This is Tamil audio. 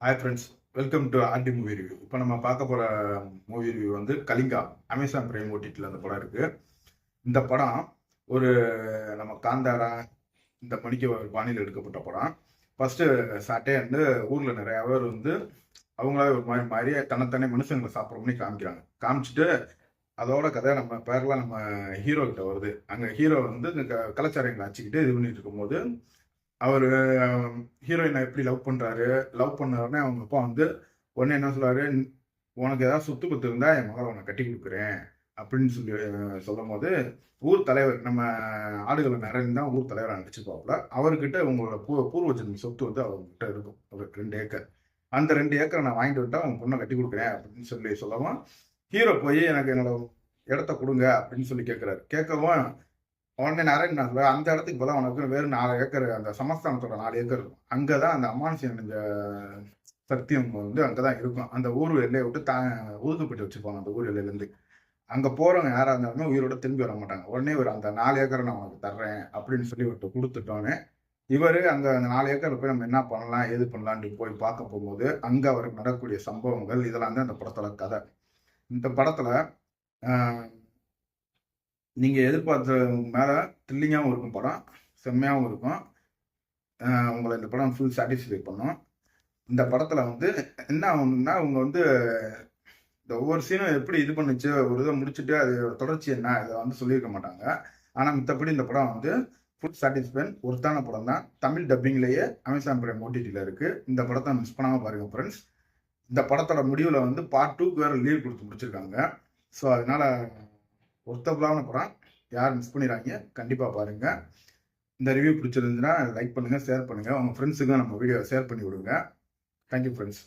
Hi friends, welcome to RD movie review. இப்போ நம்ம பார்க்க போகிற மூவி ரிவ்யூ வந்து கலிங்கா. அமேசான் பிரைம் ஓடிடியில் அந்த படம் இருக்குது. இந்த படம் ஒரு நம்ம காந்தாரா இந்த மணிக்கு ஒரு பாணியில் எடுக்கப்பட்ட படம். ஃபஸ்ட்டு சாட்டே வந்து ஊரில் நிறைய பேர் வந்து அவங்களாவே ஒரு மாதிரியே தன்னைத்தானே மனுஷங்களை சாப்பிட்றோம்னு காமிக்கிறாங்க. காமிச்சிட்டு அதோட கதை நம்ம பேரெலாம் நம்ம ஹீரோ கிட்ட வருது. அங்கே ஹீரோ வந்து இந்த கலாச்சாரங்களை அச்சுக்கிட்டு இது பண்ணிட்டு இருக்கும்போது அவர் ஹீரோயினை எப்படி லவ் பண்ணுறாரு. லவ் பண்ண உடனே அவங்க அப்பா வந்து உடனே என்ன சொல்கிறாரு, உனக்கு ஏதாவது சொத்து பத்து இருந்தால் என் மகளை உனக்கு கட்டி கொடுக்குறேன் அப்படின்னு சொல்லி சொல்லும் போது ஊர் தலைவர் நம்ம ஆடுகளை நிறைய தான் ஊர் தலைவராக நடிச்சிருப்பாப்புல. அவர்கிட்ட உங்களோட பூர்வ ஜென்ம சொத்து வந்து அவர்கிட்ட இருக்கும், ஒரு 2 ஏக்கர். அந்த 2 ஏக்கரை நான் வாங்கிட்டு விட்டா அவங்க பொண்ணை கட்டி கொடுக்குறேன் அப்படின்னு சொல்லவும் ஹீரோ போய் எனக்கு என்னோட இடத்த கொடுங்க அப்படின்னு சொல்லி கேட்கவும் உடனே நாராயண் அந்த இடத்துக்கு போல உனக்கு வெறும் 4 ஏக்கர் அந்த சமஸ்தானத்தோட 4 ஏக்கர் இருக்கும். அங்கதான் அந்த அமானுஷி அடைஞ்ச சத்தியம் வந்து அங்கதான் இருக்கும். அந்த ஊர் எல்லையை விட்டு ஒதுக்கப்பட்டு வச்சுப்பாங்க. அந்த ஊர் எல்லையிலேருந்து அங்க போறவங்க யாரா இருந்தாலுமே உயிரோட திரும்பி வர மாட்டாங்க. உடனே ஒரு அந்த 4 ஏக்கரை நான் உனக்கு தர்றேன் அப்படின்னு சொல்லி விட்டு கொடுத்துட்டோன்னே இவரு அங்க அந்த 4 ஏக்கர் போய் நம்ம என்ன பண்ணலாம் ஏது பண்ணலான்னு போய் பார்க்க போகும்போது அங்க அவருக்கு நடக்கக்கூடிய சம்பவங்கள் இதெல்லாம் தான் அந்த படத்தோட கதை. இந்த படத்துல நீங்கள் எதிர்பார்த்த மேலே த்ரில்லிங்காகவும் இருக்கும் படம், செம்மையாகவும் இருக்கும். உங்களை இந்த படம் ஃபுல் சாட்டிஸ்ஃபை பண்ணும். இந்த படத்தில் வந்து என்ன ஆகணும்னா அவங்க வந்து இந்த ஒவ்வொரு சீனும் எப்படி இது பண்ணுச்சு, ஒரு இதை முடிச்சுட்டு அது தொடர்ச்சி என்ன இதை வந்து சொல்லியிருக்க மாட்டாங்க. ஆனால் மித்தபடி இந்த படம் வந்து ஃபுல் சாட்டிஸ்ஃபைன் ஒருத்தான படம் தான். தமிழ் டப்பிங்லேயே அமேசான் பிரைம் ஓடிடியில் இருக்குது. இந்த படத்தை மிஸ் பண்ணாமல் பாருங்கள் ஃப்ரெண்ட்ஸ். இந்த படத்தோட முடிவில் வந்து பார்ட் 2க்கு வேறு லீவ் கொடுத்து முடிச்சிருக்காங்க. ஸோ அதனால் ஒருத்தபுளான படம், யார் மிஸ் பண்ணிடுறாங்க, கண்டிப்பாக பாருங்கள். இந்த ரிவ்யூ பிடிச்சிருந்துச்சுன்னா லைக் பண்ணுங்கள், ஷேர் பண்ணுங்கள், உங்கள் ஃப்ரெண்ட்ஸுக்கும் நம்ம வீடியோவை ஷேர் பண்ணி விடுங்க. Thank you friends.